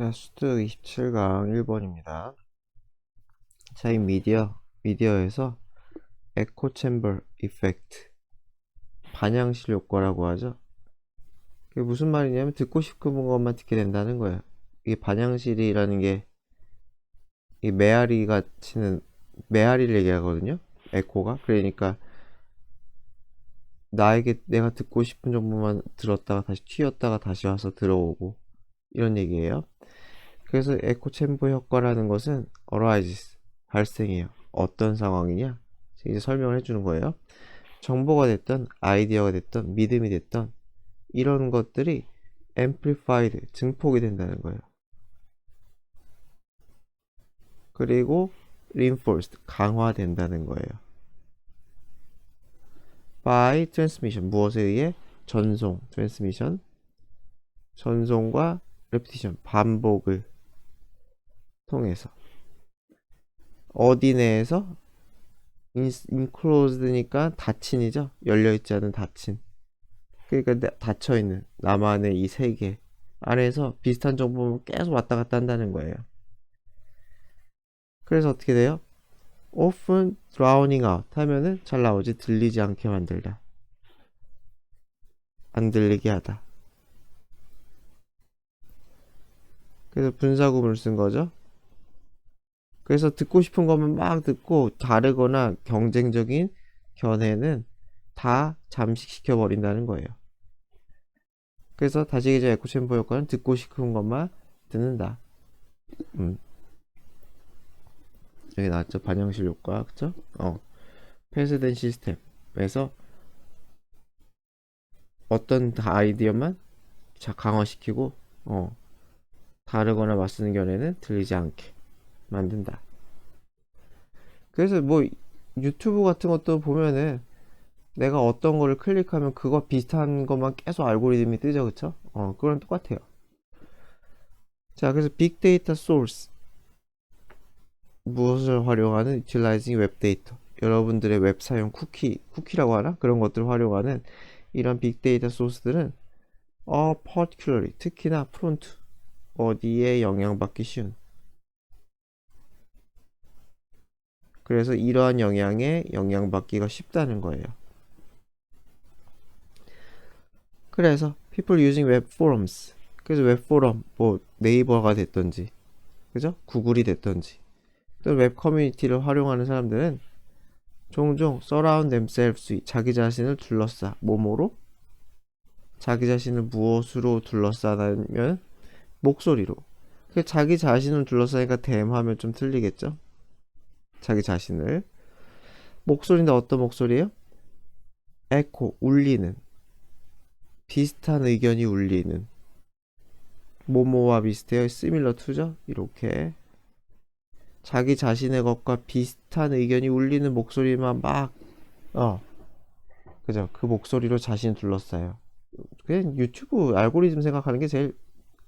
자, 수득 27강 1번입니다. 자, 이 미디어에서 에코 챔버 이펙트, 반향실 효과라고 하죠. 그게 무슨 말이냐면 듣고 싶은 것만 듣게 된다는 거예요. 이게 반향실이라는 게 이 메아리가 치는 메아리를 얘기하거든요. 에코가. 그러니까 나에게 내가 듣고 싶은 정보만 들었다가 다시 튀었다가 다시 와서 들어오고 이런 얘기예요. 그래서 에코 챔버 효과라는 것은 arises, 발생해요. 어떤 상황이냐? 이제 설명을 해주는 거예요. 정보가 됐던, 아이디어가 됐던, 믿음이 됐던 이런 것들이 amplified, 증폭이 된다는 거예요. 그리고 reinforced, 강화된다는 거예요. by transmission, 무엇에 의해? 전송, transmission, 전송과 repetition, 반복을 통해서. 어디 내에서? enclosed니까 닫힌이죠. 열려있지 않은 닫힌. 그러니까 닫혀있는 나만의 이 세계 안에서 비슷한 정보를 계속 왔다 갔다 한다는 거예요. 그래서 어떻게 돼요? often drowning out 하면은 잘 나오지. 들리지 않게 만들다, 안 들리게 하다. 그래서 분사구문을 쓴 거죠. 그래서 듣고 싶은 것만 막 듣고 다르거나 경쟁적인 견해는 다 잠식시켜 버린다는 거예요. 그래서 다시 얘기하자. 에코챔버 효과는 듣고 싶은 것만 듣는다. 여기 나왔죠. 반영실 효과. 그쵸? 폐쇄된 시스템에서 어떤 아이디어만 강화시키고 다르거나 맞서는 견해는 들리지 않게 만든다. 그래서 뭐 유튜브 같은 것도 보면은 내가 어떤 거를 클릭하면 그거 비슷한 것만 계속 알고리즘이 뜨죠. 그쵸? 그거랑 똑같아요. 자, 그래서 빅데이터 소스, 무엇을 활용하는? utilizing 웹데이터, 여러분들의 웹 사용 쿠키라고 하나? 그런 것들을 활용하는 이런 빅데이터 소스들은 particularly, 특히나 프론트, 어디에 영향받기 쉬운. 그래서 이러한 영향에 영향받기가 쉽다는 거예요. 그래서 people using web forums, 그래서 웹 포럼, 뭐 네이버가 됐던지, 그죠? 구글이 됐던지, 또 웹 커뮤니티를 활용하는 사람들은 종종 surround themselves, 자기 자신을 둘러싸. 뭐뭐로? 자기 자신을 무엇으로 둘러싸냐면 목소리로. 자기 자신을 둘러싸니까 them 하면 좀 틀리겠죠? 자기 자신을. 목소리인데 어떤 목소리예요? 에코, 울리는, 비슷한 의견이 울리는, 뭐뭐와 비슷해요. similar to죠. 이렇게 자기 자신의 것과 비슷한 의견이 울리는 목소리만 막 그죠? 그 목소리로 자신을 둘러싸요. 그냥 유튜브 알고리즘 생각하는 게 제일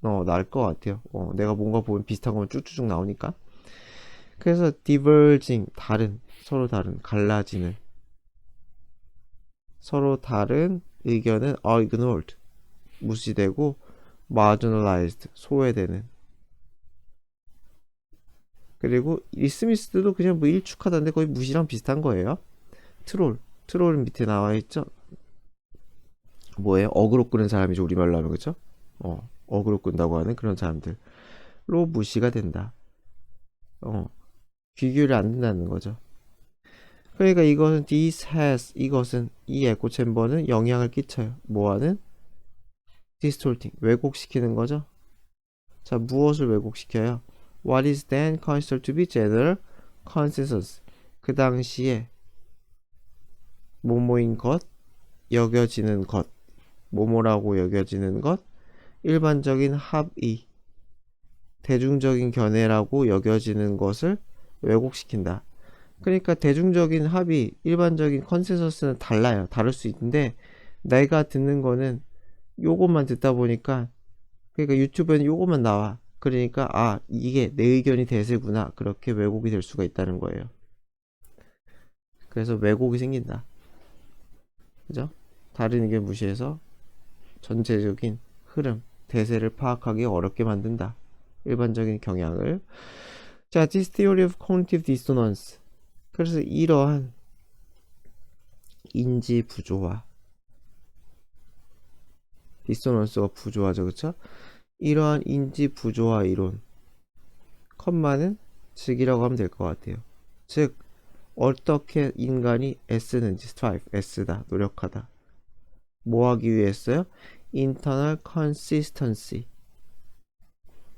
나을 것 같아요. 내가 뭔가 보면 비슷한 거면 쭉쭉쭉 나오니까. 그래서 diverging, 다른, 서로 다른, 갈라지는, 서로 다른 의견은 ignored, 무시되고, marginalized, 소외되는. 그리고 이스미스도 그냥 뭐 일축하다는데 거의 무시랑 비슷한 거예요. 트롤은 밑에 나와 있죠. 뭐예요? 어그로 끄는 사람이죠. 우리말로 하면. 그죠? 어그로 끈다고 하는 그런 사람들로 무시가 된다. 귀결이 안 된다는 거죠. 그러니까 이것은 이것은 이 에코 챔버는 영향을 끼쳐요. 뭐하는? distorting, 왜곡시키는 거죠. 자, 무엇을 왜곡시켜요? What is then considered to be general consensus, 그 당시에 뭐뭐인 것, 여겨지는 것, 뭐뭐라고 여겨지는 것, 일반적인 합의, 대중적인 견해라고 여겨지는 것을 왜곡시킨다. 그러니까 대중적인 합의, 일반적인 컨센서스는 달라요. 다를 수 있는데 내가 듣는 거는 요것만 듣다 보니까, 그러니까 유튜브에는 요것만 나와. 그러니까 이게 내 의견이 대세구나, 그렇게 왜곡이 될 수가 있다는 거예요. 그래서 왜곡이 생긴다. 그죠? 다른 의견 무시해서 전체적인 흐름, 대세를 파악하기 어렵게 만든다. 일반적인 경향을. 자, this theory of cognitive dissonance. 그래서 이러한 인지 부조화, 디소넌스가 부조화죠, 그쵸? 이러한 인지 부조화 이론, 컴마는 즉이라고 하면 될 것 같아요. 즉, 어떻게 인간이 애쓰는지, strive, 애쓰다, 노력하다. 뭐 하기 위해서요? internal consistency.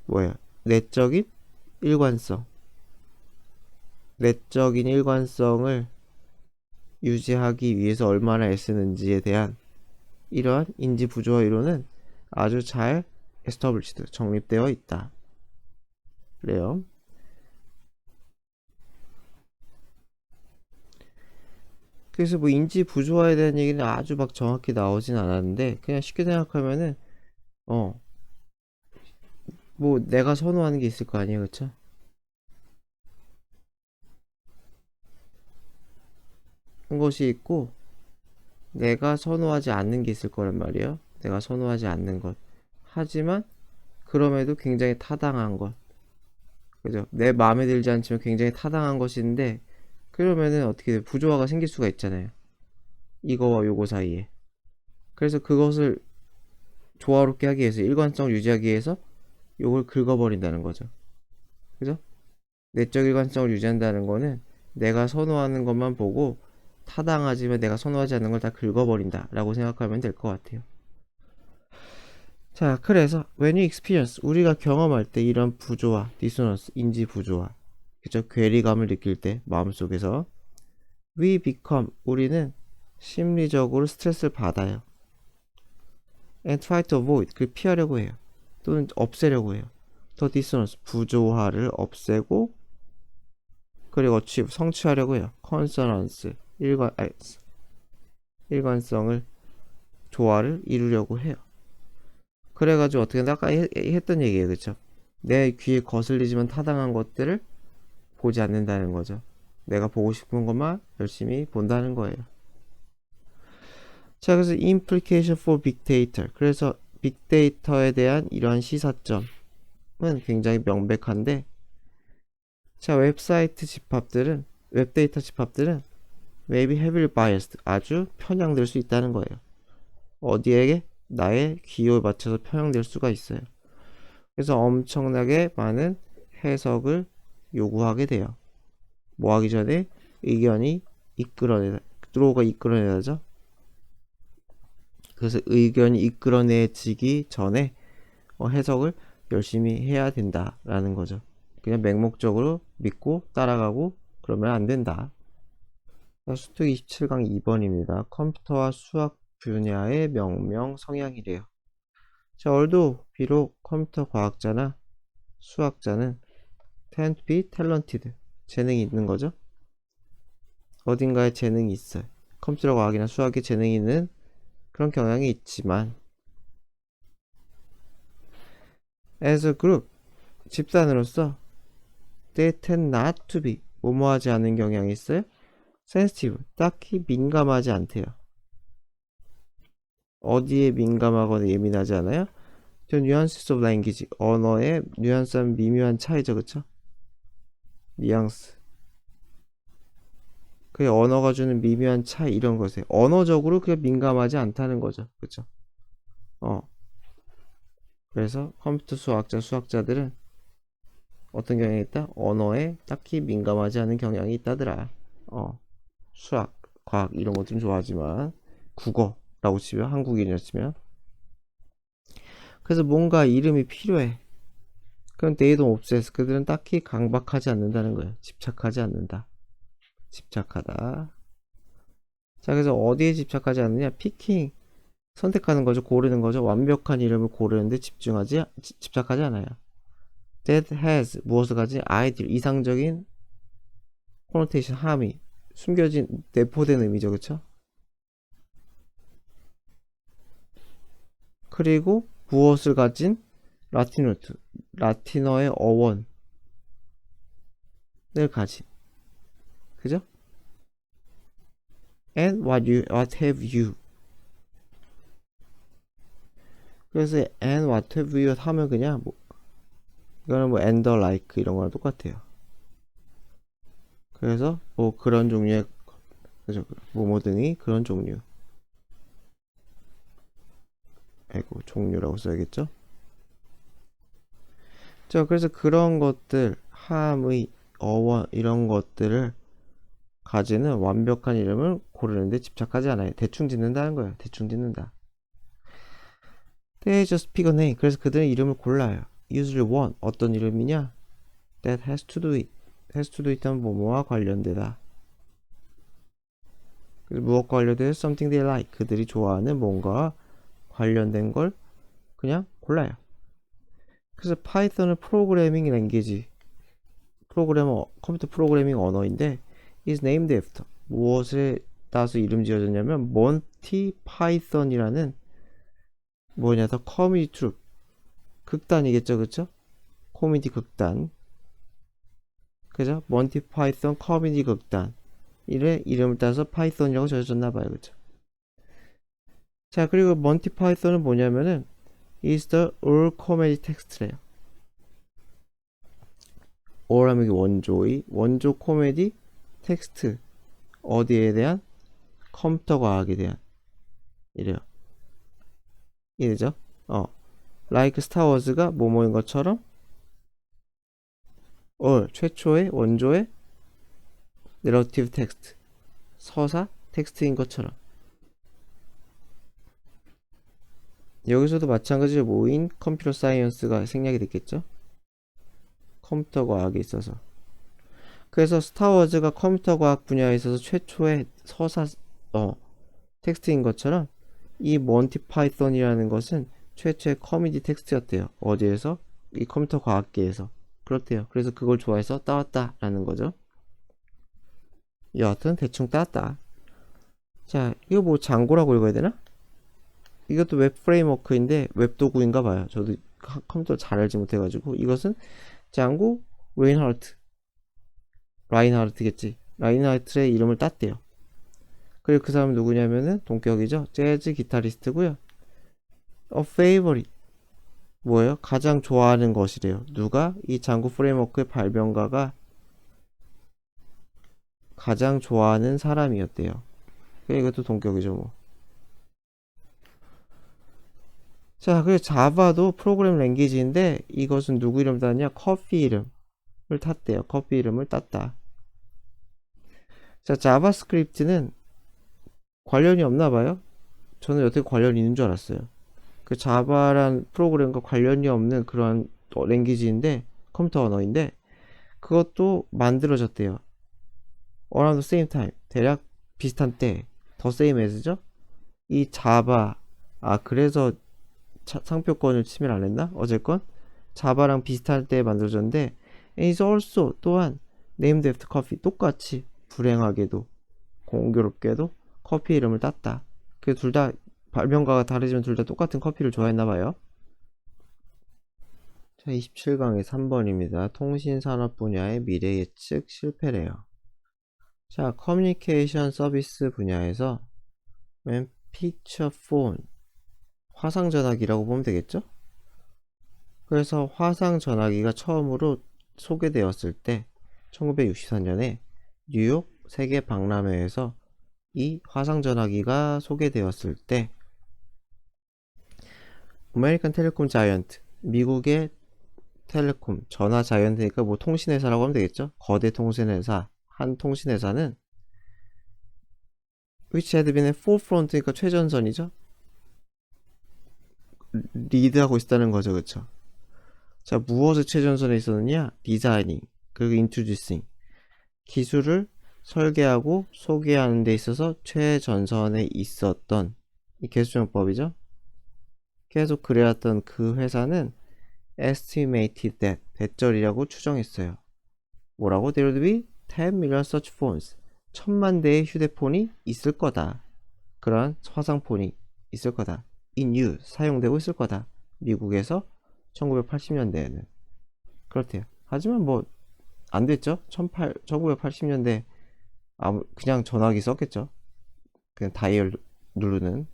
뭐야? 내적인 일관성. 내적인 일관성을 유지하기 위해서 얼마나 애쓰는지에 대한 이러한 인지 부조화 이론은 아주 잘 established, 정립되어 있다. 그래요. 그래서 뭐 인지 부조화에 대한 얘기는 아주 막 정확히 나오진 않았는데 그냥 쉽게 생각하면은 뭐 내가 선호하는 게 있을 거 아니에요, 그쵸? 한 것이 있고 내가 선호하지 않는 게 있을 거란 말이에요. 내가 선호하지 않는 것. 하지만 그럼에도 굉장히 타당한 것. 그죠? 내 마음에 들지 않지만 굉장히 타당한 것인데 그러면은 어떻게 돼? 부조화가 생길 수가 있잖아요. 이거와 요거 사이에. 그래서 그것을 조화롭게 하기 위해서 일관성을 유지하기 위해서 요걸 긁어버린다는 거죠. 그죠? 내적 일관성을 유지한다는 거는 내가 선호하는 것만 보고 타당하지만 내가 선호하지 않는 걸 다 긁어버린다 라고 생각하면 될 것 같아요. 자, 그래서 when you experience, 우리가 경험할 때 이런 부조화, dissonance, 인지 부조화, 그죠? 괴리감을 느낄 때 마음속에서 we become, 우리는 심리적으로 스트레스를 받아요. and try to avoid, 그걸 피하려고 해요. 또는 없애려고 해요. 더 dissonance, 부조화를 없애고 그리고 achieve, 성취하려고 해요. consonance, 일관성을, 조화를 이루려고 해요. 그래가지고 어떻게 아까 했던 얘기예요, 그쵸? 내 귀에 거슬리지만 타당한 것들을 보지 않는다는 거죠. 내가 보고 싶은 것만 열심히 본다는 거예요. 자, 그래서 implication for big data. 그래서 빅데이터에 대한 이러한 시사점은 굉장히 명백한데, 자, 웹데이터 집합들은 maybe heavily biased, 아주 편향될 수 있다는 거예요. 어디에게? 나의 기호에 맞춰서 편향될 수가 있어요. 그래서 엄청나게 많은 해석을 요구하게 돼요. 뭐 하기 전에 의견이 드로우가 이끌어내야죠. 그래서 의견이 이끌어내지기 전에 해석을 열심히 해야 된다라는 거죠. 그냥 맹목적으로 믿고 따라가고 그러면 안 된다. 수특 27강 2번입니다. 컴퓨터와 수학 분야의 명명 성향이래요. 자, 얼도 비록 컴퓨터 과학자나 수학자는 tend to be talented, 재능이 있는 거죠. 어딘가에 재능이 있어요. 컴퓨터 과학이나 수학에 재능이 있는 그런 경향이 있지만 as a group, 집단으로서 they tend not to be, 뭐뭐하지 않은 경향이 있어요. sensitive, 딱히 민감하지 않대요. 어디에 민감하거나 예민하지 않아요? 저 nuances of language, 언어의 뉘앙스한 미묘한 차이죠, 그쵸? 뉘앙스, 그 언어가 주는 미묘한 차이, 이런 것에 언어적으로 그게 민감하지 않다는 거죠, 그쵸? 그래서 컴퓨터 수학자들은 어떤 경향이 있다? 언어에 딱히 민감하지 않은 경향이 있다더라. 수학, 과학 이런 것 좀 좋아하지만 국어라고 치면, 한국인이었으면, 그래서 뭔가 이름이 필요해. 그럼 they don't obsess, 그들은 딱히 강박하지 않는다는 거예요. 집착하지 않는다. 집착하다. 자, 그래서 어디에 집착하지 않느냐? 피킹, 선택하는 거죠. 고르는 거죠. 완벽한 이름을 고르는데 집착하지 않아요. That has, 무엇을 가지? ideal, 이상적인 connotation, 함의, 숨겨진, 내포된 의미죠, 그쵸? 그리고 무엇을 가진? 라틴 루트, 라틴어의 어원을 가진, 그죠? And what have you. 그래서 and what have you 하면 그냥 뭐 이거는 뭐 and the like 이런 거랑 똑같아요. 그래서 뭐 그런 종류의 그죠? 뭐뭐 등이 그런 종류. 아이고 종류라고 써야겠죠? 자, 그래서 그런 것들, 함의, 어원 이런 것들을 가지는 완벽한 이름을 고르는데 집착하지 않아요. 대충 짓는다는 거예요. 대충 짓는다. They just pick a name. 그래서 그들은 이름을 골라요. Usually one. 어떤 이름이냐? That has to do it. has to do it 하면 뭐뭐와 관련되다. 그래서 무엇과 관련돼서 something they like. 그들이 좋아하는 뭔가와 관련된 걸 그냥 골라요. 그래서 파이썬은 프로그래밍 랭귀지, 컴퓨터 프로그래밍 언어인데 is named after. 무엇에 따라서 이름 지어졌냐면 몬티 파이썬이라는 뭐냐 더 커뮤니티 트룹 극단이겠죠, 그쵸? 코미디 극단, 그죠? 몬티 파이썬 커뮤니티 극단 이래 이름을 따서 파이썬이라고 지어졌나봐요, 그쵸? 자, 그리고 몬티 파이썬은 뭐냐면은 is the all comedy text래요. all 하면 원조 코미디 텍스트 어디에 대한? 컴퓨터 과학에 대한 이래요. 이해되죠? like 스타워즈가 뭐뭐인 것처럼 최초의 원조의 내러티브 텍스트 서사 텍스트인 것처럼 여기서도 마찬가지로 모인 컴퓨터 사이언스가 생략이 됐겠죠? 컴퓨터 과학에 있어서 그래서 스타워즈가 컴퓨터 과학 분야에 있어서 최초의 서사 텍스트인 것처럼 이 몬티 파이썬이라는 것은 최초의 커뮤니티 텍스트였대요. 어디에서? 이 컴퓨터 과학계에서. 그렇대요. 그래서 그걸 좋아해서 따왔다라는 거죠. 여하튼 대충 따왔다. 자, 이거 뭐 장고라고 읽어야 되나? 이것도 웹 프레임워크인데 웹 도구인가 봐요. 저도 컴퓨터 잘 알지 못해가지고 이것은 장고 라인하르트겠지. 라인하르트의 이름을 땄대요. 그리고 그 사람은 누구냐면은 동격이죠. 재즈 기타리스트고요. favorite 뭐예요? 가장 좋아하는 것이래요. 누가? 이 장구 프레임워크의 발명가가 가장 좋아하는 사람이었대요. 이것도 동격이죠, 뭐. 자, 그리고 자바도 프로그램 랭귀지인데 이것은 누구 이름 땄냐? 커피 이름을 탔대요. 커피 이름을 땄다. 자, 자바스크립트는 관련이 없나 봐요. 저는 여태 관련이 있는 줄 알았어요. 그 자바란 프로그램과 관련이 없는 그런 랭귀지인데 컴퓨터 언어인데 그것도 만들어졌대요. around the same time. 대략 비슷한 때. the same as죠? 이 자바 그래서 상표권을 침해를 안 했나? 어쨌건 자바랑 비슷할 때 만들어졌는데 and is also 또한 named after coffee 똑같이 불행하게도 공교롭게도 커피 이름을 땄다. 그 둘 다 발명가가 다르지만 둘 다 똑같은 커피를 좋아했나봐요. 자, 27강의 3번입니다. 통신산업 분야의 미래 예측 실패래요. 자, 커뮤니케이션 서비스 분야에서 맨 피처 폰 화상전화기라고 보면 되겠죠? 그래서 화상전화기가 처음으로 소개되었을 때 1964년에 뉴욕 세계 박람회에서 이 화상전화기가 소개되었을 때 아메리칸 텔레콤 자이언트 미국의 텔레콤 전화 자이언트니까 뭐 통신회사라고 하면 되겠죠? 거대 통신회사 한 통신회사는 which had been at forefront니까 최전선이죠? 리드하고 있다는 거죠, 그쵸? 자, 무엇의 최전선에 있었느냐? 디자이닝 그리고 인트로듀싱 기술을 설계하고 소개하는 데 있어서 최전선에 있었던 이 개수정법이죠. 계속 그래왔던 그 회사는 estimated that 대절이라고 추정했어요. 뭐라고? There would be 10 million such phones 1000만 대의 휴대폰이 있을 거다. 그런 화상폰이 있을 거다. in use 사용되고 있을 거다. 미국에서 1980년대에는 그렇대요. 하지만 뭐 안 됐죠. 1980년대 그냥 전화기 썼겠죠. 그냥 다이얼 누르는.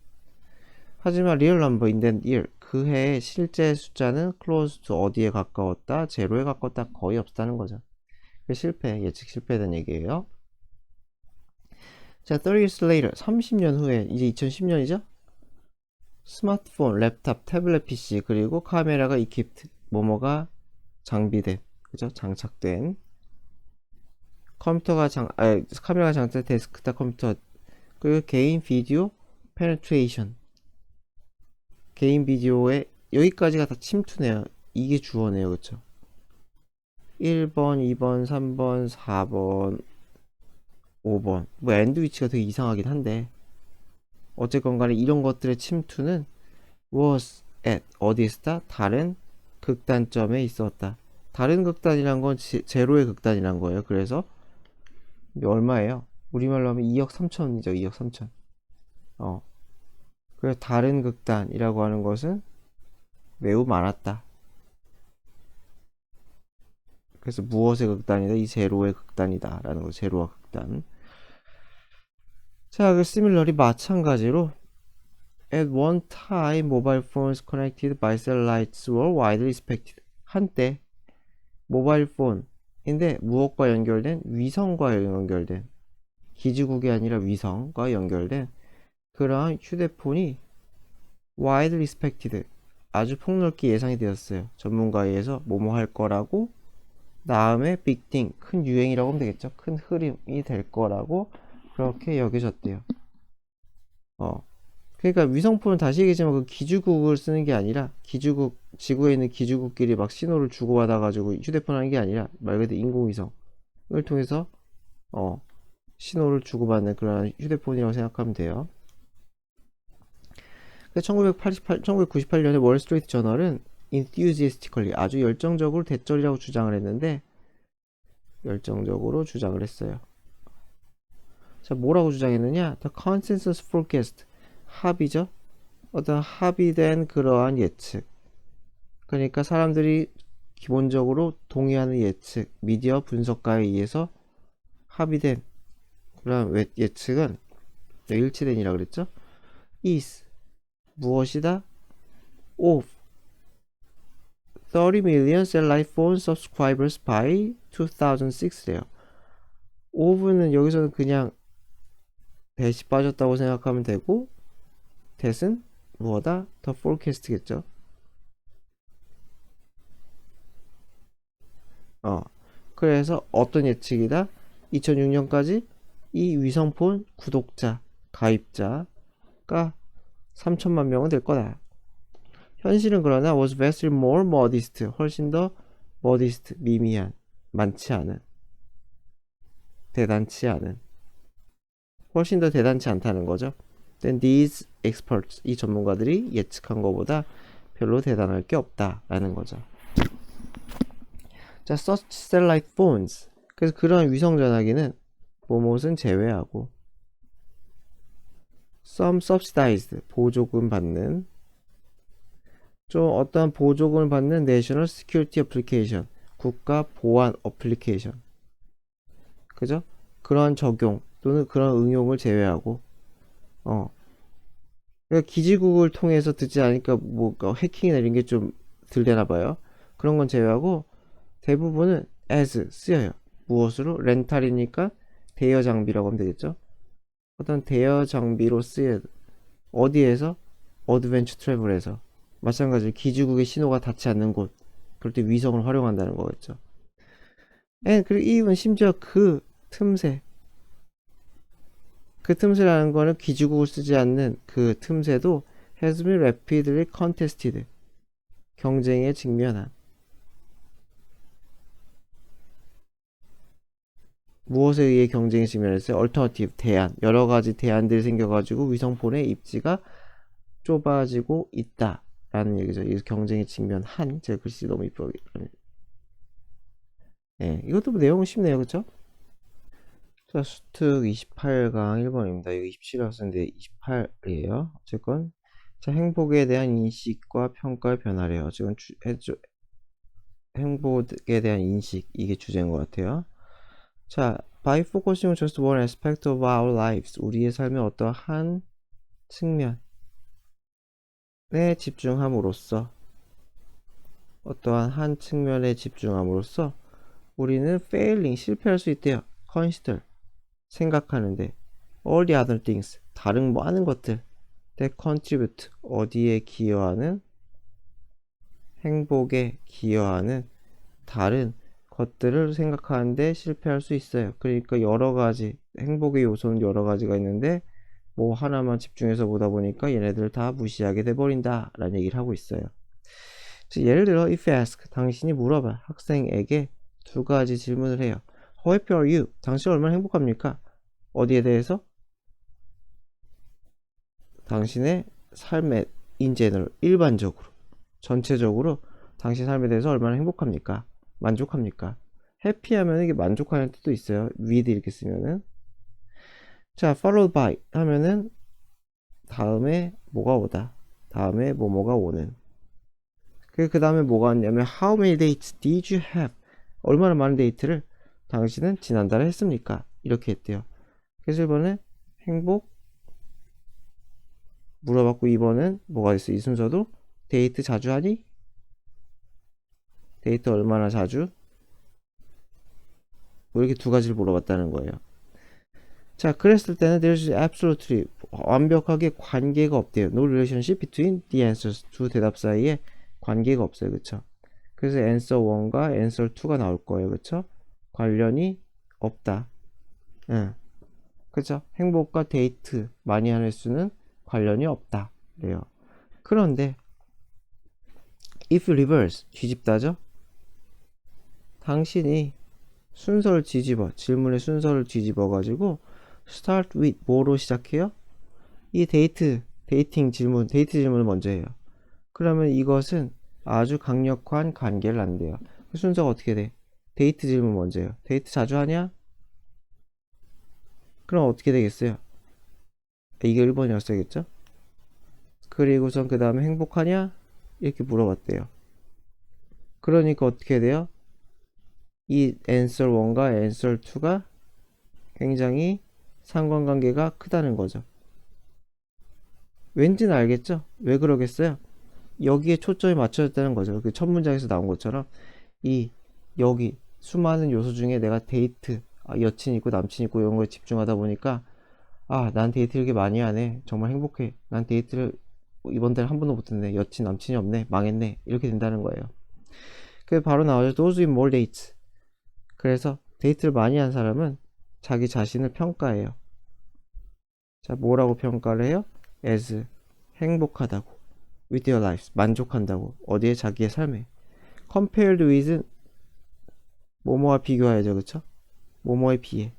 하지만 리얼 넘버 in that year 그 해의 실제 숫자는 close to 어디에 가까웠다? 제로에 가까웠다? 거의 없다는 거죠. 실패, 예측 실패된 얘기예요. 자, 30 years later, 30년 후에, 이제 2010년이죠? 스마트폰, 랩탑, 태블릿 PC, 그리고 카메라가 equipped, 뭐뭐가 장비된, 그죠? 장착된, 카메라가 장착된 데스크탑 컴퓨터, 그리고 개인 비디오 페네트레이션, 개인 비디오에, 여기까지가 다 침투네요. 이게 주어네요, 그쵸? 1번, 2번, 3번, 4번, 5번. 뭐 엔드 위치가 되게 이상하긴 한데 어쨌건 간에 이런 것들의 침투는 was at 어디 있었다? 다른 극단점에 있었다. 다른 극단이란 건 제로의 극단이란 거예요. 그래서 얼마예요? 우리말로 하면 2억 3천이죠. 2억 3천. 그래서 다른 극단이라고 하는 것은 매우 많았다. 그래서 무엇의 극단이다? 이 제로의 극단이다 라는 거. 제로와 극단. 자, 그 similarly 마찬가지로 at one time mobile phones connected by satellites were widely expected. 한때 모바일 폰인데 무엇과 연결된? 위성과 연결된, 기지국이 아니라 위성과 연결된 그러한 휴대폰이 widely expected, 아주 폭넓게 예상이 되었어요. 전문가에 의해서 뭐뭐 할 거라고, 다음에 big thing, 큰 유행이라고 하면 되겠죠. 큰 흐름이 될 거라고 그렇게 여겨졌대요. 그러니까 위성폰은 다시 얘기하지만 그 기주국을 쓰는 게 아니라, 기주국, 지구에 있는 기주국끼리 막 신호를 주고받아 가지고 휴대폰 하는 게 아니라 말 그대로 인공위성을 통해서 신호를 주고받는 그런 휴대폰이라고 생각하면 돼요. 1998년에 월스트리트 저널은 enthusiastically, 아주 열정적으로 대절이라고 주장을 했는데, 열정적으로 주장을 했어요. 자, 뭐라고 주장했느냐? The consensus forecast, 합의죠. 어떤 합의된 그러한 예측. 그러니까 사람들이 기본적으로 동의하는 예측, 미디어 분석가에 의해서 합의된 그러한 예측은, 일치된이라고 그랬죠. is, 무엇이다? of 30 million satellite phone subscribers by 2006래요. of는 여기서는 그냥 대시 빠졌다고 생각하면 되고, 대은 무엇다? 더 forecast겠죠. 그래서 어떤 예측이다? 2006년까지 이 위성폰 구독자, 가입자가 3천만 명은 될 거다. 현실은 그러나 was vastly more modest, 훨씬 더 modest, 미미한, 많지 않은, 대단치 않은, 훨씬 더 대단치 않다는 거죠. Then these experts, 이 전문가들이 예측한 것보다 별로 대단할 게 없다라는 거죠. 자, such satellite phones, 그래서 그러한 위성 전화기는 뭐뭇은 제외하고, some subsidized, 보조금 받는, 좀 어떠한 보조금을 받는 national security application, 국가 보안 어플리케이션, 그죠? 그러한 적용 또는 그런 응용을 제외하고, 그러니까 기지국을 통해서 듣지 않으니까 뭐 해킹이나 이런 게 좀 덜 되나 봐요. 그런 건 제외하고 대부분은 as 쓰여요. 무엇으로? 렌탈이니까 대여 장비라고 하면 되겠죠. 어떤 대여 장비로 쓰여. 어디에서? 어드벤처 트래블에서. 마찬가지로 기지국의 신호가 닿지 않는 곳, 그럴 때 위성을 활용한다는 거겠죠. 그리고 even 심지어 그 틈새라는 거는 기지국을 쓰지 않는 그 틈새도 has been rapidly contested, 경쟁에 직면한, 무엇에 의해 경쟁에 직면했어요? alternative, 대안, 여러 가지 대안들이 생겨가지고 위성폰의 입지가 좁아지고 있다 라는 얘기죠. 이 경쟁에 직면한, 제가 글씨 너무 이쁘게, 이것도 뭐 내용은 쉽네요, 그쵸? 자, 수특 28강 1번입니다. 이거 27학생인데 28이에요. 어쨌건, 자, 행복에 대한 인식과 평가의 변화래요. 지금 행복에 대한 인식, 이게 주제인 것 같아요. 자, by focusing on just one aspect of our lives, 우리의 삶의 어떠한 측면, 집중함으로써 어떠한 한 측면에 집중함으로써 우리는 failing 실패할 수 있대요. consider 생각하는데 all the other things 다른 많은 것들 that contribute 어디에 기여하는 행복에 기여하는 다른 것들을 생각하는데 실패할 수 있어요. 그러니까 여러 가지 행복의 요소는 여러 가지가 있는데 뭐 하나만 집중해서 보다 보니까 얘네들 다 무시하게 돼버린다 라는 얘기를 하고 있어요. 예를 들어 if ask 당신이 물어봐 학생에게 두 가지 질문을 해요. How happy are you? 당신 얼마나 행복합니까? 어디에 대해서? 당신의 삶의 in general 일반적으로 전체적으로 당신 삶에 대해서 얼마나 행복합니까? 만족합니까? happy 하면 이게 만족하는 뜻도 있어요. with 이렇게 쓰면은 자 followed by 하면은 다음에 뭐가 오다 다음에 뭐뭐가 오는 그 다음에 뭐가 왔냐면 how many dates did you have? 얼마나 많은 데이트를 당신은 지난달에 했습니까? 이렇게 했대요. 그래서 1번은 행복 물어봤고 2번은 뭐가 있어? 이 순서도 데이트 자주 하니? 데이트 얼마나 자주? 뭐 이렇게 두 가지를 물어봤다는 거예요. 자, 그랬을 때는 there's absolutely 완벽하게 관계가 없대요. No relationship between the answers. 두 대답 사이에 관계가 없어요. 그쵸? 그래서 answer 1과 answer 2가 나올 거예요. 그쵸? 관련이 없다. 응. 그쵸? 행복과 데이트 많이 하는 수는 관련이 없다. 그래요. 그런데 if reverse 뒤집다죠? 당신이 순서를 뒤집어 질문의 순서를 뒤집어 가지고 start with 뭐로 시작해요? 이 데이팅 질문 데이트 질문을 먼저 해요. 그러면 이것은 아주 강력한 관계를 낳는데요. 그 순서가 어떻게 돼? 데이트 질문 먼저 해요. 데이트 자주 하냐? 그럼 어떻게 되겠어요? 이게 1번이었어야겠죠? 그리고선 그 다음에 행복하냐? 이렇게 물어봤대요. 그러니까 어떻게 돼요? 이 answer 1과 answer 2가 굉장히 상관관계가 크다는 거죠. 왠지는 알겠죠? 왜 그러겠어요? 여기에 초점이 맞춰졌다는 거죠. 그 첫 문장에서 나온 것처럼 여기 수많은 요소 중에 내가 데이트, 여친 있고 남친 있고 이런 거에 집중하다 보니까 난 데이트 이렇게 많이 하네. 정말 행복해. 난 데이트를 이번 달에 한 번도 못 했네. 여친 남친이 없네. 망했네. 이렇게 된다는 거예요. 그래서 바로 나오죠. Those with more dates. 그래서 데이트를 많이 한 사람은 자기 자신을 평가해요. 자, 뭐라고 평가를 해요? as 행복하다고. with your life 만족한다고. 어디에? 자기의 삶에. compared with 뭐뭐와 비교하여죠. 그쵸? 뭐뭐에 비해.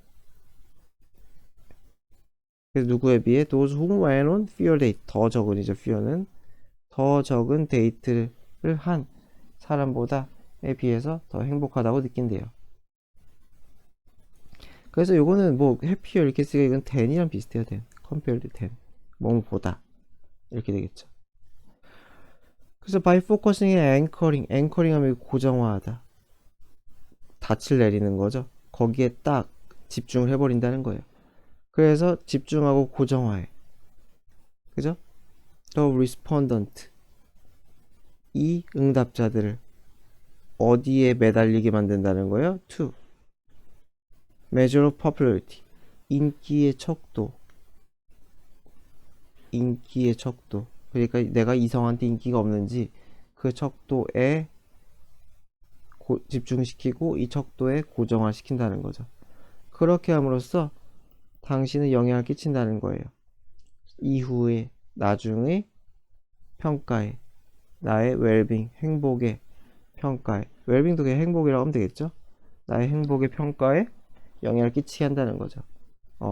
그래서 누구에 비해? those who went on fewer date 더 적은이죠. fewer는 더 적은 데이트를 한 사람보다에 비해서 더 행복하다고 느낀대요. 그래서 요거는 뭐 happier 이렇게 쓰기가 이건 than이랑 비슷해요. than compared to than 뭐보다 이렇게 되겠죠. 그래서 by focusing and anchoring 하면 고정화하다. 닻을 내리는 거죠. 거기에 딱 집중을 해버린다는 거예요. 그래서 집중하고 고정화해. 그죠? The respondent 이 응답자들을 어디에 매달리게 만든다는 거예요? To measure of popularity 인기의 척도 그러니까 내가 이성한테 인기가 없는지 그 척도에 집중시키고 이 척도에 고정화시킨다는 거죠. 그렇게 함으로써 당신은 영향을 끼친다는 거예요. 이후에 나중에 평가에 나의 웰빙 행복의 평가에 웰빙도 그냥 행복이라고 하면 되겠죠. 나의 행복의 평가에 영향을 끼치게 한다는 거죠.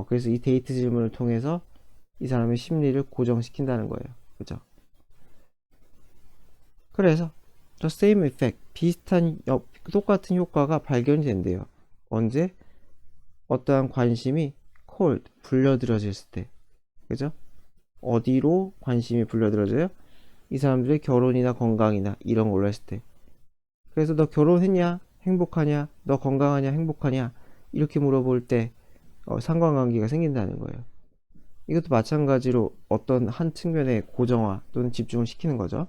그래서 이 데이트 질문을 통해서 이 사람의 심리를 고정시킨다는 거예요. 그죠? 그래서 the same effect 똑같은 효과가 발견이 된대요. 언제? 어떠한 관심이 called 불려들어졌을 때. 그죠? 어디로 관심이 불려들어져요? 이 사람들의 결혼이나 건강이나 이런 걸로 했을 때. 그래서 너 결혼했냐? 행복하냐? 너 건강하냐? 행복하냐? 이렇게 물어볼 때 상관관계가 생긴다는 거예요. 이것도 마찬가지로 어떤 한 측면에 고정화 또는 집중을 시키는 거죠.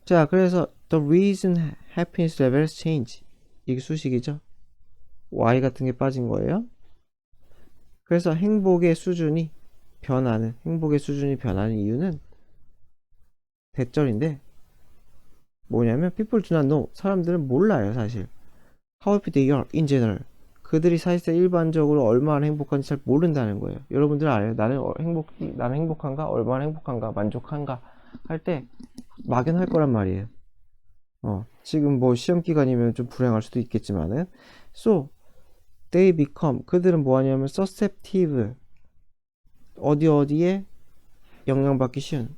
자, 그래서 the reason happiness levels change. 이게 수식이죠. y 같은 게 빠진 거예요. 그래서 행복의 수준이 변하는 이유는 대절인데 뭐냐면 people do not know. 사람들은 몰라요, 사실. How happy they are in general. 그들이 사실상 일반적으로 얼마나 행복한지 잘 모른다는 거예요. 여러분들 알아요? 나는 행복한가? 얼마나 행복한가? 만족한가? 할 때 막연할 거란 말이에요. 지금 뭐 시험 기간이면 좀 불행할 수도 있겠지만은 so they become 그들은 뭐 하냐면 susceptible 어디에 영향받기 쉬운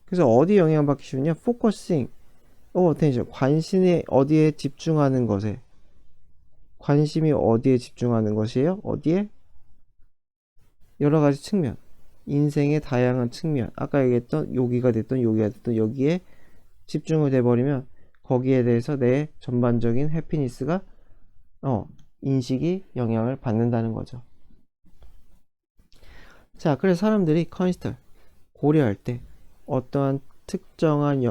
그래서 어디 영향받기 쉬우냐 focusing attention 관심이 어디에 집중하는 것에 관심이 어디에 집중하는 것이에요? 어디에? 여러 가지 측면 인생의 다양한 측면 아까 얘기했던 여기가 됐던 여기에 집중을 돼버리면 거기에 대해서 내 전반적인 해피니스가 인식이 영향을 받는다는 거죠. 자, 그래서 사람들이 컨시더 고려할 때 어떠한 특정한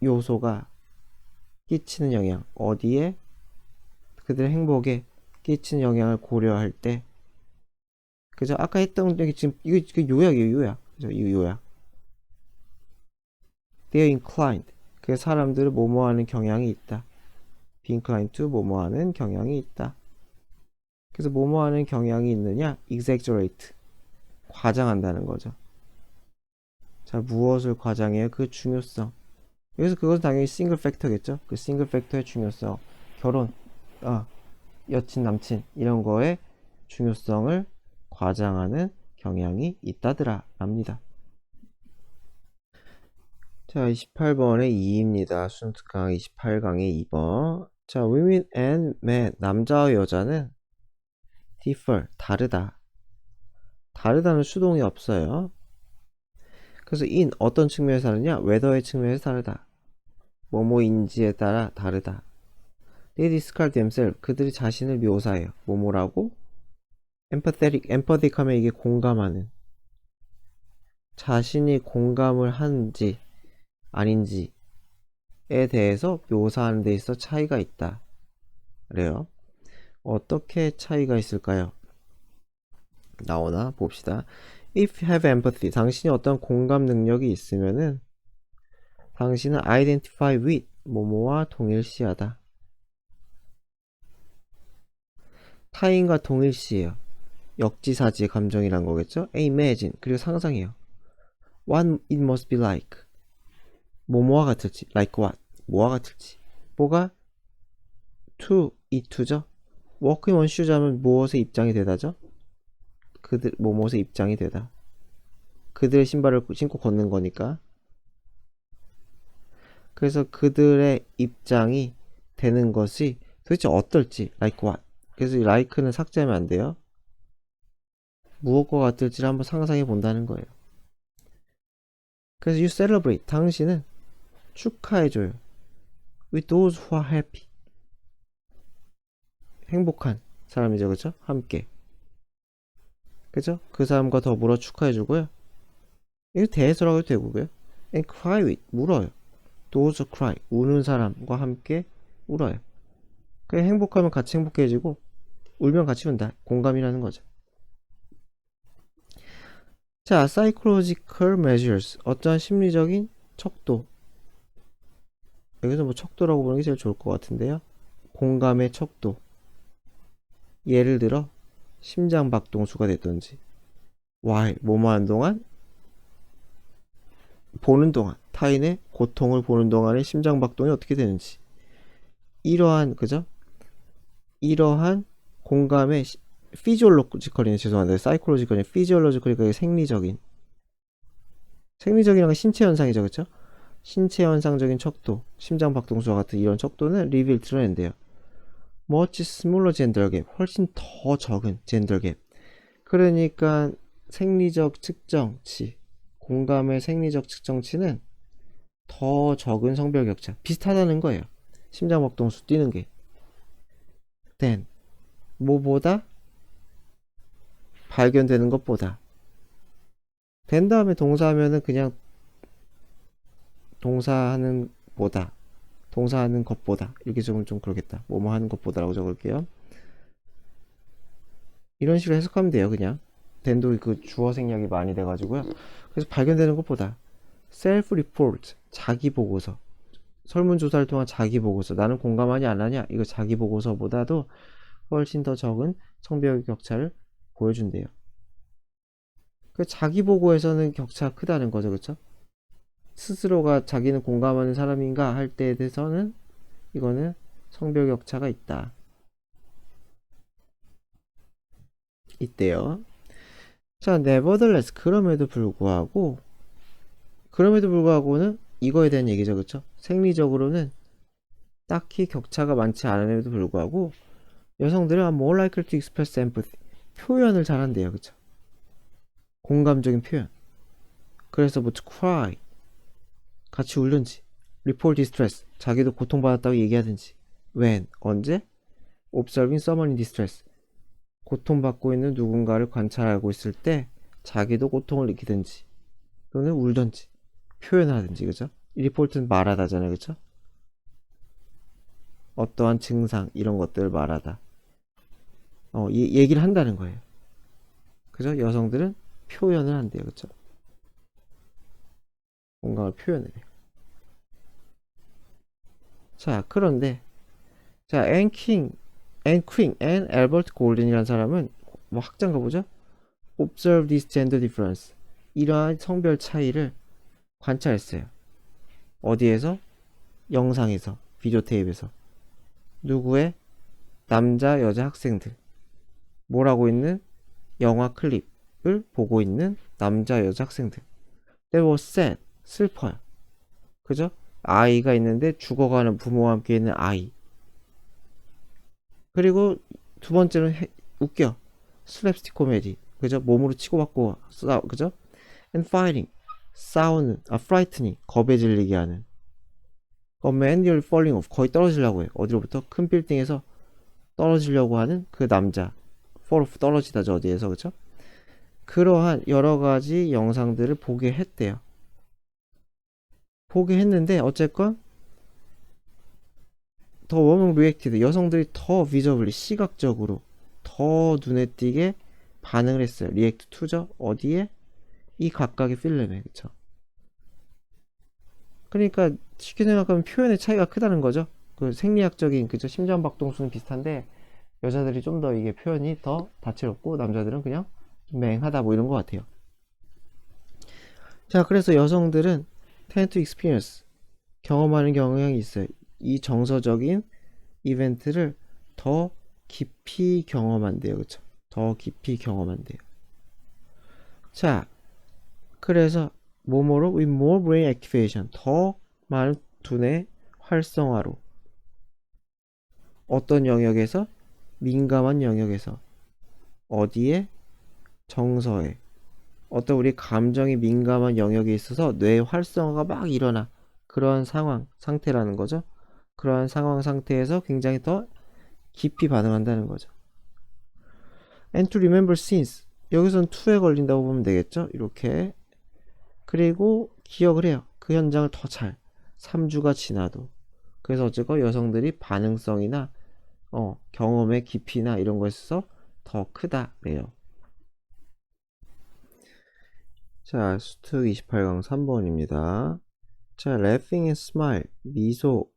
요소가 끼치는 영향 어디에 그들의 행복에 끼치는 영향을 고려할 때 그죠? 아까 했던 게 지금 이거 요약이에요, 요약. 그죠? 이 요약. They are inclined. 그 사람들은 뭐뭐하는 경향이 있다. Be inclined to 뭐뭐하는 경향이 있다. 그래서 뭐뭐하는 경향이 있느냐? Exaggerate. 과장한다는 거죠. 자, 무엇을 과장해요? 그 중요성. 여기서 그것은 당연히 싱글 팩터겠죠? 그 싱글 팩터의 중요성. 결혼, 여친, 남친 이런 거의 중요성을 과장하는 경향이 있다더라 랍니다. 자, 28번의 2입니다. 순특강 28강의 2번. 자, women and men, 남자와 여자는 differ, 다르다. 다르다는 수동이 없어요. 그래서 in 어떤 측면에서 다르냐? whether의 측면에서 다르다. 뭐뭐인지에 따라 다르다. They describe themselves, 그들이 자신을 묘사해요. 뭐뭐라고? empathetic 하면 이게 공감하는. 자신이 공감을 하는지 아닌지에 대해서 묘사하는 데 있어 차이가 있다. 그래요. 어떻게 차이가 있을까요? 나오나 봅시다. If you have empathy, 당신이 어떤 공감 능력이 있으면은 당신은 identify with 뭐뭐와 동일시하다. 타인과 동일시해요. 역지사지의 감정이란 거겠죠? imagine 그리고 상상해요. What it must be like 뭐뭐와 같을지 like what 뭐와 같을지 뭐가 to 이 to죠? walking on shoes 하면 무엇의 입장이 되다죠? 그들 뭐뭐의 입장이 되다. 그들의 신발을 신고 걷는 거니까. 그래서 그들의 입장이 되는 것이 도대체 어떨지 like what 그래서 이 like는 삭제하면 안 돼요. 무엇과 같을지를 한번 상상해 본다는 거예요. 그래서 you celebrate 당신은 축하해줘요. with those who are happy 행복한 사람이죠, 그죠? 함께 그죠? 그 사람과 더불어 축하해주고요. 이거 대해서라고 해도 되고요. and cry with 울어요. those who cry 우는 사람과 함께 울어요. 그래 행복하면 같이 행복해지고 울면 같이 운다. 공감이라는 거죠. 자, psychological measures 어떠한 심리적인 척도 여기서 뭐 척도라고 보는 게 제일 좋을 것 같은데요. 공감의 척도 예를 들어 심장 박동수가 됐던지 while 뭐뭐 하는 동안 보는 동안 타인의 고통을 보는 동안의 심장 박동이 어떻게 되는지 이러한 그죠? 이러한 공감의 피지올로지컬이네 죄송한데 사이콜로지컬이 피지올로지컬이 생리적인 생리적이란 건 신체 현상이죠 그쵸? 신체 현상적인 척도 심장 박동수와 같은 이런 척도는 리빌 드러낸대요. much smaller gender gap 훨씬 더 적은 gender gap 그러니까 생리적 측정치 공감의 생리적 측정치는 더 적은 성별 격차 비슷하다는 거예요. 심장박동수 뛰는 게. than 뭐보다? 발견되는 것보다. 된 다음에 동사하면은 그냥 동사하는 보다, 동사하는 것보다 이렇게 적으면 좀 그러겠다. 뭐뭐 하는 것보다라고 적을게요. 이런 식으로 해석하면 돼요. 그냥 then도 그 주어 생략이 많이 돼가지고요. 그래서 발견되는 것보다 self report 자기 보고서, 설문조사를 통한 자기 보고서, 나는 공감하냐 안 하냐 이거 자기 보고서보다도 훨씬 더 적은 성별 격차를 보여준대요. 그 자기 보고에서는 격차가 크다는 거죠. 그쵸? 스스로가 자기는 공감하는 사람인가 할 때에 대해서는 이거는 성별 격차가 있대요. 자, nevertheless 그럼에도 불구하고는 이거에 대한 얘기죠. 그쵸? 생리적으로는 딱히 격차가 많지 않음에도 불구하고 여성들은 more likely to express empathy, 표현을 잘한대요. 그쵸? 공감적인 표현. 그래서 뭐 cry, 같이 울든지, report distress, 자기도 고통받았다고 얘기하든지, when, 언제, observing someone in distress, 고통받고 있는 누군가를 관찰하고 있을 때 자기도 고통을 느끼든지 또는 울든지 표현하든지. 그죠? 리포트는 말하다잖아요. 그죠? 어떠한 증상 이런 것들을 말하다, 얘기를 한다는 거예요. 그죠? 여성들은 표현을 한대요. 그죠? 공감을 표현을 해요. 자, 그런데 자, 앤 엘버트 골든이라는 사람은 뭐 학자인가 보죠? Observe this gender difference, 이러한 성별 차이를 관찰했어요. 어디에서? 영상에서, 비디오 테이프에서. 누구의? 남자 여자 학생들 뭐라고 있는 영화 클립을 보고 있는 남자 여자 학생들. They were sad, 슬퍼요. 그죠? 아이가 있는데 죽어가는 부모와 함께 있는 아이. 그리고 두 번째는 웃겨, 슬랩스틱 코미디. 그죠? 몸으로 치고받고 그죠? And fighting, 싸우는, frightening, 겁에 질리게 하는. man nearly falling off, 거의 떨어지려고 해. 어디로부터? 큰 빌딩에서 떨어지려고 하는 그 남자. fall off, 떨어지다죠. 어디에서. 그쵸? 그러한 여러 가지 영상들을 보게 했대요. 보게 했는데 어쨌건 더 women reacted, 여성들이 더 visibly, 시각적으로 더 눈에 띄게 반응을 했어요. react to죠. 어디에? 이 각각의 필름에. 그쵸? 그러니까 쉽게 생각하면 표현의 차이가 크다는 거죠. 그 생리학적인, 그죠? 심장박동수는 비슷한데 여자들이 좀 더 이게 표현이 더 다채롭고 남자들은 그냥 좀 맹하다 뭐 이런 것 같아요. 자, 그래서 여성들은 tend to experience, 경험하는 경향이 있어요. 이 정서적인 이벤트를 더 깊이 경험한대요. 그쵸? 더 깊이 경험한대요. 자, 그래서 뭐뭐로 with more brain activation, 더 많은 두뇌 활성화로. 어떤 영역에서? 민감한 영역에서. 어디에? 정서에. 어떤 우리 감정이 민감한 영역에 있어서 뇌 활성화가 막 일어나. 그러한 상황, 상태라는 거죠. 그러한 상황 상태에서 굉장히 더 깊이 반응한다는 거죠. And to remember scenes, 여기서는 to에 걸린다고 보면 되겠죠. 이렇게. 그리고 기억을 해요. 그 현장을 더 잘. 3주가 지나도. 그래서 어쨌건 여성들이 반응성이나 경험의 깊이나 이런 거에서 더 크다래요. 자, 수특 28강 3번입니다. 자, laughing and smile, 미소,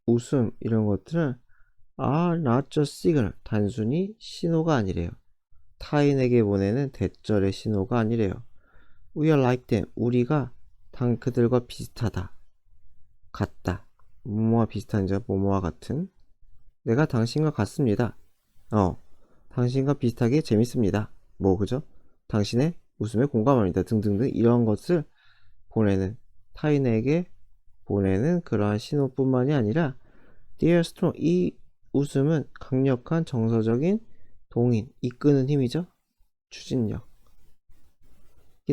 웃음 이런 것들은 are not just signal, 단순히 신호가 아니래요. 타인에게 보내는 대절의 신호가 아니래요. We are like them, 우리가 그들과 비슷하다, 같다. 뭐뭐와 비슷한 자, 뭐뭐와 같은. 내가 당신과 같습니다. 당신과 비슷하게 재밌습니다. 뭐 그죠? 당신의 웃음에 공감합니다. 등등등 이런 것을 보내는, 타인에게 보내는 그러한 신호뿐만이 아니라 they are strong, 이 웃음은 강력한 정서적인 동인, 이끄는 힘이죠. 추진력이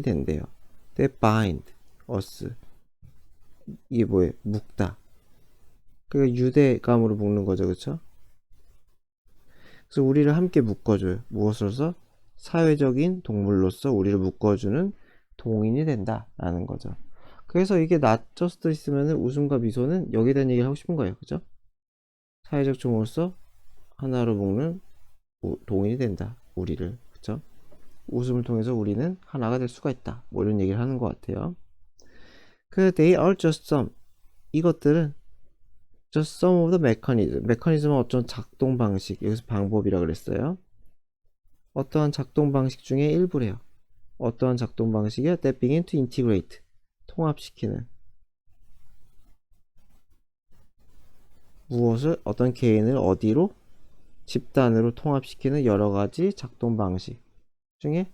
된대요. They bind us, 이게 뭐예요? 묶다. 그러니까 유대감으로 묶는 거죠. 그쵸? 그래서 우리를 함께 묶어줘요. 무엇으로서? 사회적인 동물로서 우리를 묶어주는 동인이 된다라는 거죠. 그래서 이게 not just 있으면 웃음과 미소는 여기에 대한 얘기를 하고 싶은 거예요. 그죠? 사회적 종으로서 하나로 묶는 동인이 된다. 우리를. 그쵸? 웃음을 통해서 우리는 하나가 될 수가 있다. 뭐 이런 얘기를 하는 것 같아요. 그 they are just some. 이것들은 just some of the mechanism. 메커니즘은 어떤 작동 방식. 여기서 방법이라 그랬어요. 어떠한 작동 방식 중에 일부래요. 어떠한 작동 방식이야? that begin to integrate. 통합시키는. 무엇을? 어떤 개인을 어디로? 집단으로 통합시키는 여러 가지 작동 방식 중에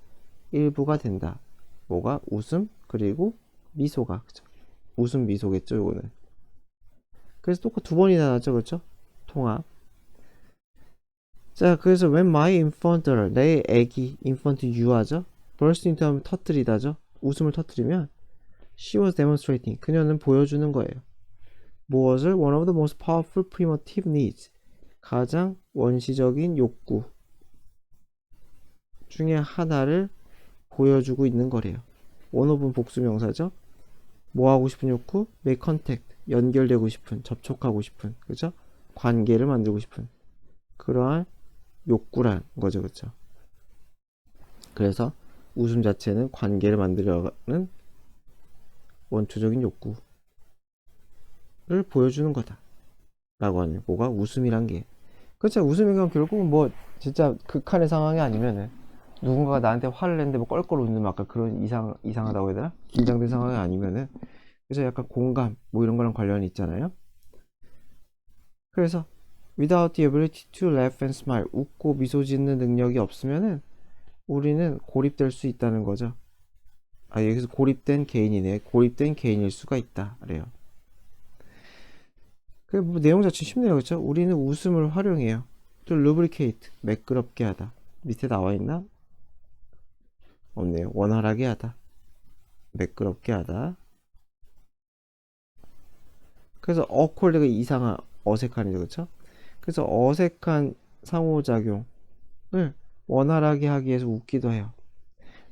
일부가 된다. 뭐가? 웃음, 그리고 미소가. 그쵸? 웃음, 미소겠죠, 요거는. 그래서 또 두 번이나 나왔죠, 그렇죠? 통합. 자, 그래서 when my infant daughter, 내 애기, infant 유아죠? burst into 하면 터뜨리다죠? 웃음을 터뜨리면 she was demonstrating, 그녀는 보여주는 거예요. 무엇을? one of the most powerful primitive needs, 가장 원시적인 욕구 중에 하나를 보여주고 있는 거래요. 원어분 복수명사죠? 뭐 하고 싶은 욕구? make contact, 연결되고 싶은, 접촉하고 싶은, 그죠? 관계를 만들고 싶은 그러한 욕구란 거죠, 그쵸? 그래서 웃음 자체는 관계를 만들려는 원초적인 욕구를 보여주는 거다 라고 하네요. 뭐가? 웃음이란 게. 그렇죠. 웃음이란 결국은 뭐 진짜 극한의 상황이 아니면은 누군가가 나한테 화를 냈는데 뭐 껄껄 웃는 아까 그런 이상하다고 해야 되나? 긴장된 상황이 아니면은, 그래서 약간 공감 뭐 이런 거랑 관련이 있잖아요. 그래서 without the ability to laugh and smile, 웃고 미소 짓는 능력이 없으면은 우리는 고립될 수 있다는 거죠. 아, 여기서 고립된 개인이네. 고립된 개인일 수가 있다 그래요. 그 뭐 내용 자체 쉽네요. 그렇죠? 우리는 웃음을 활용해요. 또 lubricate, 매끄럽게 하다. 밑에 나와 있나? 없네요. 원활하게 하다, 매끄럽게 하다. 그래서 awkward가 이상한, 어색한이죠. 그렇죠? 그래서 어색한 상호작용을 원활하게 하기 위해서 웃기도 해요.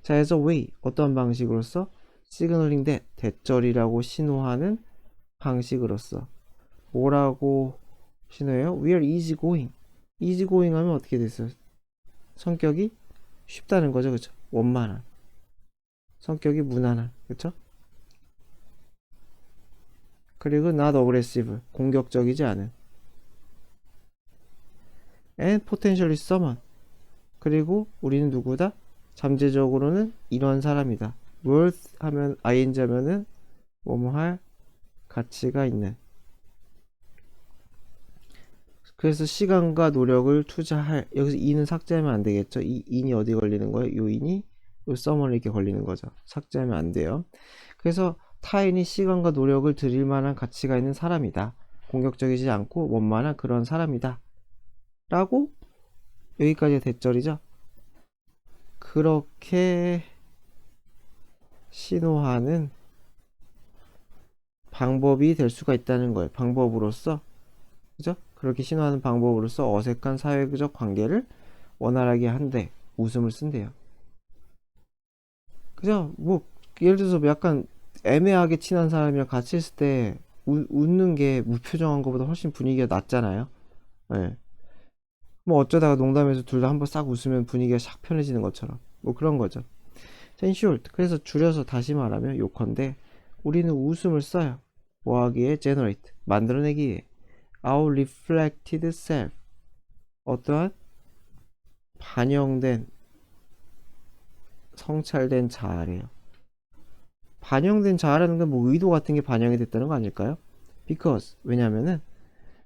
자, as a way, 어떤 방식으로서? signaling that, 대절이라고 신호하는 방식으로서. 뭐라고 신호해요? We are easy going. easy going 하면 어떻게 됐어요? 성격이 쉽다는 거죠. 그쵸? 원만한. 성격이 무난한. 그쵸? 그리고 not aggressive. 공격적이지 않은. and potentially someone. 그리고 우리는 누구다? 잠재적으로는 이런 사람이다. worth 하면 ing 하면은 뭐뭐 할 가치가 있는. 그래서 시간과 노력을 투자할, 여기서 이는 삭제하면 안 되겠죠. 이 인이 어디 걸리는 거예요? 요 인이 요 써머리 이렇게 걸리는 거죠. 삭제하면 안 돼요. 그래서 타인이 시간과 노력을 들일 만한 가치가 있는 사람이다. 공격적이지 않고 원만한 그런 사람이다. 라고 여기까지가 대절이죠. 그렇게 신호하는 방법이 될 수가 있다는 거예요. 방법으로서, 그죠? 그렇게 신호하는 방법으로서 어색한 사회적 관계를 원활하게 한대. 웃음을 쓴대요. 그죠? 뭐 예를 들어서 약간 애매하게 친한 사람이랑 같이 있을 때 웃는 게 무표정한 것보다 훨씬 분위기가 낫잖아요. 네. 뭐 어쩌다가 농담해서 둘 다 한번 싹 웃으면 분위기가 샥 편해지는 것처럼 뭐 그런 거죠. 자, in short, 그래서 줄여서 다시 말하면 요컨대 우리는 웃음을 써요. 뭐 하기에? generate, 만들어내기에. our reflected self, 어떠한 반영된, 성찰된 자아래요. 반영된 자아라는 건 뭐 의도 같은 게 반영이 됐다는 거 아닐까요? because, 왜냐면은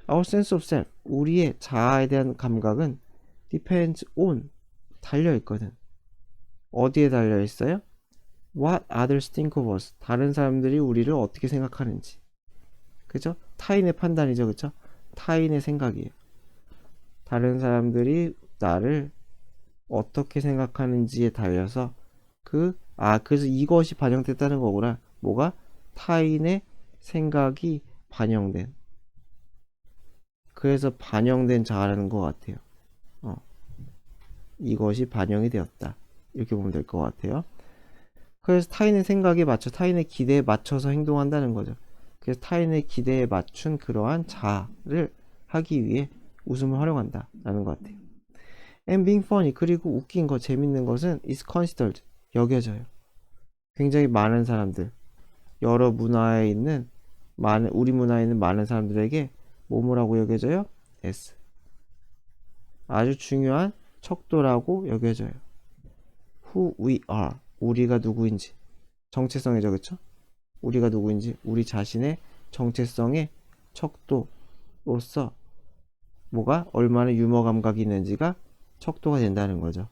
our sense of self, 우리의 자아에 대한 감각은 depends on, 달려있거든. 어디에 달려있어요? what others think of us, 다른 사람들이 우리를 어떻게 생각하는지. 그죠? 타인의 판단이죠. 그죠? 타인의 생각이에요. 다른 사람들이 나를 어떻게 생각하는지에 달려서 그래서 이것이 반영됐다는 거구나. 뭐가? 타인의 생각이 반영된. 그래서 반영된 자라는 것 같아요. 이것이 반영이 되었다. 이렇게 보면 될 것 같아요. 그래서 타인의 생각에 맞춰 타인의 기대에 맞춰서 행동한다는 거죠. 그래서 타인의 기대에 맞춘 그러한 자아를 하기 위해 웃음을 활용한다 라는 것 같아요. And being funny, 그리고 웃긴 거, 재밌는 것은 is considered, 여겨져요. 굉장히 많은 사람들, 여러 문화에 있는 우리 문화에 있는 많은 사람들에게 뭐뭐라고 여겨져요? S. 아주 중요한 척도라고 여겨져요. Who we are, 우리가 누구인지, 정체성이죠, 그쵸? 우리가 누구인지, 우리 자신의 정체성의 척도로서 뭐가 얼마나 유머 감각이 있는지가 척도가 된다는 거죠.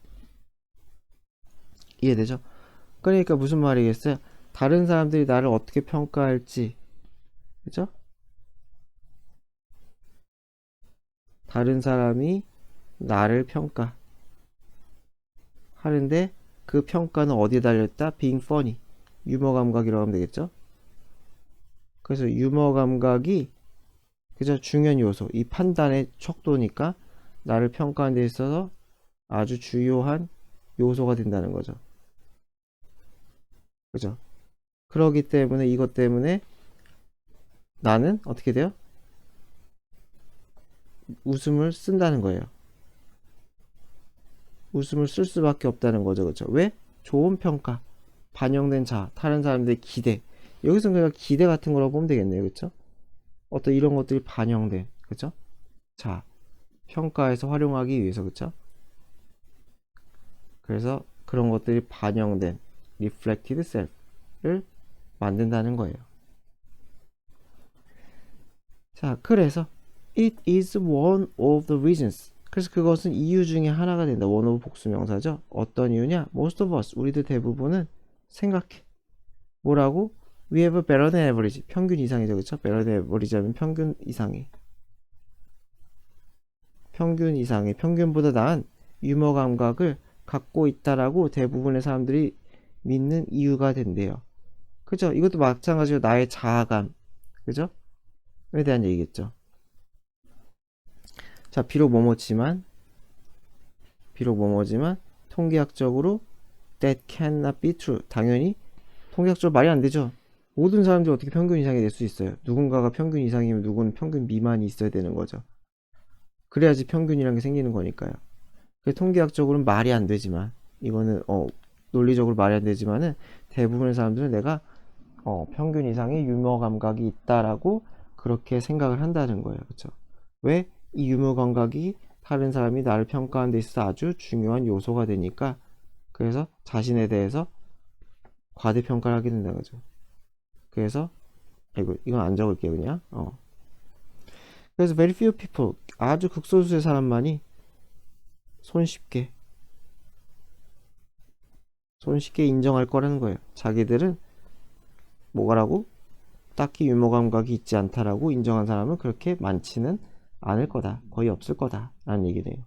이해되죠? 그러니까 무슨 말이겠어요? 다른 사람들이 나를 어떻게 평가할지, 그죠? 다른 사람이 나를 평가하는데 그 평가는 어디에 달렸다? being funny, 유머 감각이라고 하면 되겠죠? 그래서 유머 감각이 그죠? 중요한 요소, 이 판단의 척도니까 나를 평가하는 데 있어서 아주 주요한 요소가 된다는 거죠. 그죠? 그러기 때문에 이것 때문에 나는 어떻게 돼요? 웃음을 쓴다는 거예요. 웃음을 쓸 수밖에 없다는 거죠. 그죠? 왜? 좋은 평가, 반영된 자, 다른 사람들의 기대. 여기서 그냥 기대 같은 거라고 보면 되겠네요. 그쵸? 어떤 이런 것들이 반영된, 그죠? 자, 평가에서 활용하기 위해서, 그쵸? 그래서 그런 것들이 반영된 reflected self를 만든다는 거예요. 자, 그래서 it is one of the reasons. 그래서 그것은 이유 중에 하나가 된다. one of 복수명사죠. 어떤 이유냐? most of us, 우리들 대부분은 생각해. 뭐라고? We have a better than average. 평균 이상이죠. 그쵸? better than average 하면 평균 이상의. 평균 이상의, 평균보다 나은 유머 감각을 갖고 있다라고 대부분의 사람들이 믿는 이유가 된대요. 그죠? 이것도 마찬가지로 나의 자아감, 그죠? 에 대한 얘기겠죠. 자, 비록 뭐뭐지만 통계학적으로 that cannot be true. 당연히 통계학적으로 말이 안 되죠. 모든 사람들이 어떻게 평균 이상이 될 수 있어요? 누군가가 평균 이상이면 누구는 평균 미만이 있어야 되는 거죠. 그래야지 평균이라는 게 생기는 거니까요. 통계학적으로는 말이 안 되지만, 이거는 논리적으로 말이 안 되지만은 대부분의 사람들은 내가 평균 이상의 유머 감각이 있다라고 그렇게 생각을 한다는 거예요. 그렇죠? 왜? 이 유머 감각이 다른 사람이 나를 평가하는 데 있어서 아주 중요한 요소가 되니까, 그래서 자신에 대해서 과대평가를 하게 된다는 거죠. 그래서 이건 안 적을게요, 그냥. 그래서 very few people, 아주 극소수의 사람만이 손쉽게 인정할 거라는 거예요. 자기들은 뭐라고? 딱히 유머 감각이 있지 않다라고 인정한 사람은 그렇게 많지는 않을 거다. 거의 없을 거다. 라는 얘기네요.